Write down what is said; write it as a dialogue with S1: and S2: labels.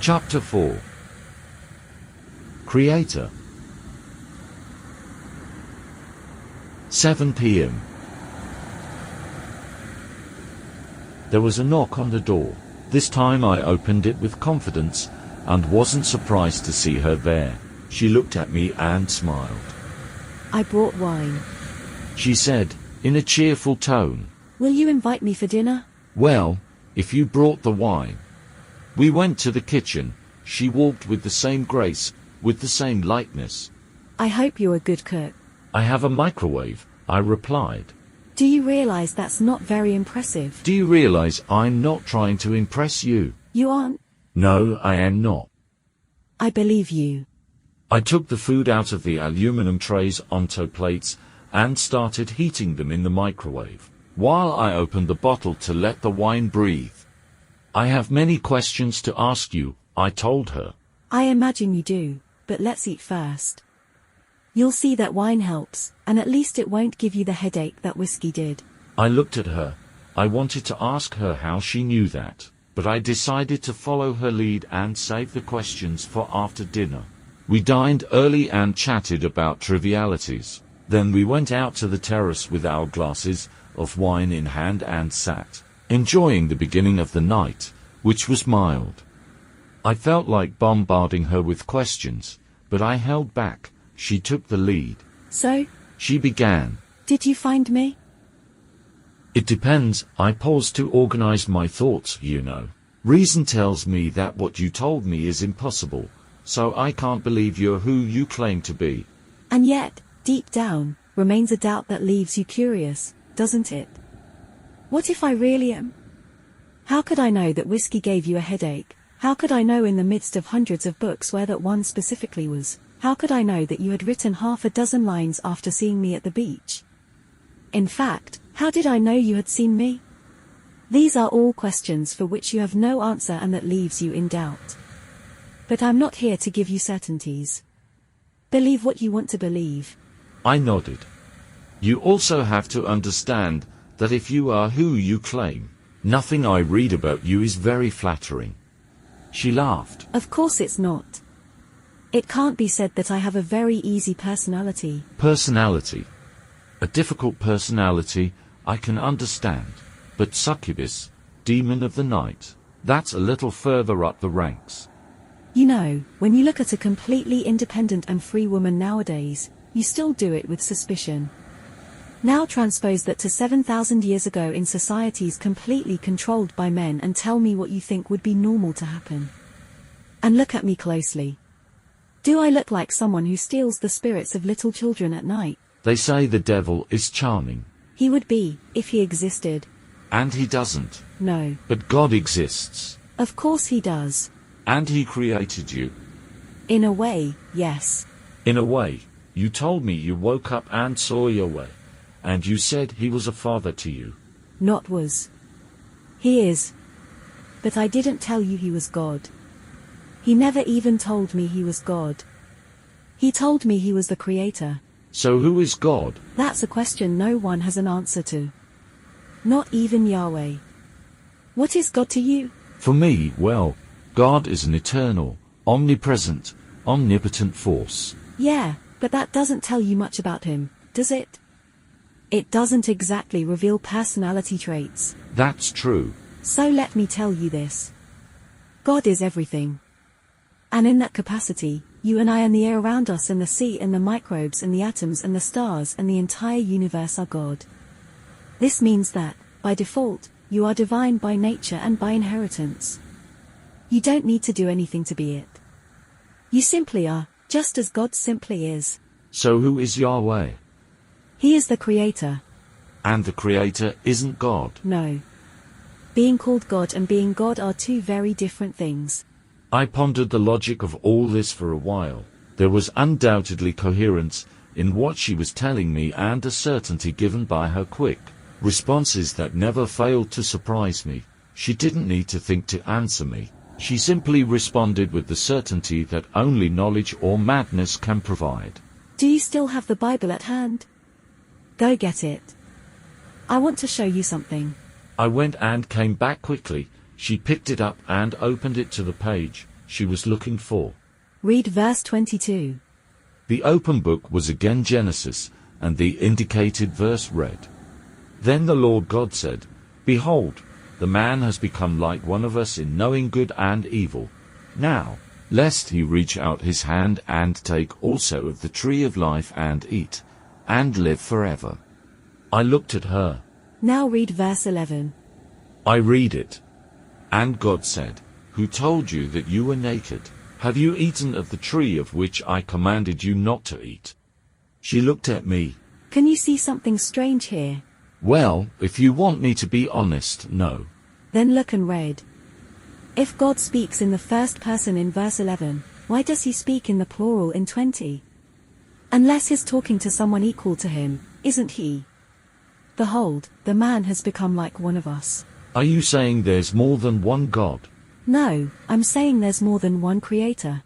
S1: Chapter 4. Creator. 7 p.m. There was a knock on the door. This time I opened it with confidence, and wasn't surprised to see her there. She looked at me and smiled.
S2: I brought wine,
S1: she said, in a cheerful tone.
S2: Will you invite me for dinner?
S1: Well, if you brought the wine. We went to the kitchen. She walked with the same grace, with the same lightness.
S2: I hope you're a good cook.
S1: I have a microwave, I replied.
S2: Do you realize that's not very impressive?
S1: Do you realize I'm not trying to impress you?
S2: You aren't?
S1: No, I am not.
S2: I believe you.
S1: I took the food out of the aluminum trays onto plates and started heating them in the microwave, while I opened the bottle to let the wine breathe. I have many questions to ask you, I told her.
S2: I imagine you do, but let's eat first. You'll see that wine helps, and at least it won't give you the headache that whiskey did.
S1: I looked at her. I wanted to ask her how she knew that, but I decided to follow her lead and save the questions for after dinner. We dined early and chatted about trivialities. Then we went out to the terrace with our glasses of wine in hand and sat, enjoying the beginning of the night, which was mild. I felt like bombarding her with questions, but I held back. She took the lead.
S2: So?
S1: She began.
S2: Did you find me?
S1: It depends. I paused to organize my thoughts, you know. Reason tells me that what you told me is impossible, so I can't believe you're who you claim to be.
S2: And yet, deep down, remains a doubt that leaves you curious, doesn't it? What if I really am? How could I know that whiskey gave you a headache? How could I know in the midst of hundreds of books where that one specifically was? How could I know that you had written half a dozen lines after seeing me at the beach? In fact, how did I know you had seen me? These are all questions for which you have no answer and that leaves you in doubt. But I'm not here to give you certainties. Believe what you want to believe.
S1: I nodded. You also have to understand that if you are who you claim, nothing I read about you is very flattering. She laughed.
S2: Of course it's not. It can't be said that I have a very easy personality.
S1: Personality. A difficult personality, I can understand. But succubus, demon of the night, that's a little further up the ranks.
S2: You know, when you look at a completely independent and free woman nowadays, you still do it with suspicion. Now transpose that to 7,000 years ago in societies completely controlled by men and tell me what you think would be normal to happen. And look at me closely. Do I look like someone who steals the spirits of little children at night?
S1: They say the devil is charming.
S2: He would be, if he existed.
S1: And he doesn't.
S2: No.
S1: But God exists.
S2: Of course he does.
S1: And he created you.
S2: In a way, yes.
S1: In a way, you told me you woke up and saw your way. And you said he was a father to you.
S2: Not was. He is. But I didn't tell you he was God. He never even told me he was God. He told me he was the creator.
S1: So who is God?
S2: That's a question no one has an answer to. Not even Yahweh. What is God to you?
S1: For me, well, God is an eternal, omnipresent, omnipotent force.
S2: Yeah, but that doesn't tell you much about him, does it? It doesn't exactly reveal personality traits.
S1: That's true.
S2: So let me tell you this. God is everything. And in that capacity, you and I and the air around us and the sea and the microbes and the atoms and the stars and the entire universe are God. This means that, by default, you are divine by nature and by inheritance. You don't need to do anything to be it. You simply are, just as God simply is.
S1: So who is Yahweh?
S2: He is the creator.
S1: And the creator isn't God?
S2: No. Being called God and being God are two very different things.
S1: I pondered the logic of all this for a while. There was undoubtedly coherence in what she was telling me and a certainty given by her quick responses that never failed to surprise me. She didn't need to think to answer me. She simply responded with the certainty that only knowledge or madness can provide.
S2: Do you still have the Bible at hand? Go get it. I want to show you something.
S1: I went and came back quickly. She picked it up and opened it to the page. she was looking for.
S2: Read verse 22.
S1: The open book was again Genesis, and the indicated verse read, Then the Lord God said, Behold, the man has become like one of us in knowing good and evil. Now, lest he reach out his hand and take also of the tree of life and eat, and live forever. I looked at her.
S2: Now read verse 11.
S1: I read it. And God said, Who told you that you were naked? Have you eaten of the tree of which I commanded you not to eat? She looked at me.
S2: Can you see something strange here?
S1: Well, if you want me to be honest, no.
S2: Then look and read. If God speaks in the first person in verse 11, why does he speak in the plural in 20? Unless he's talking to someone equal to him, isn't he? Behold, the man has become like one of us.
S1: Are you saying there's more than one God?
S2: No, I'm saying there's more than one creator.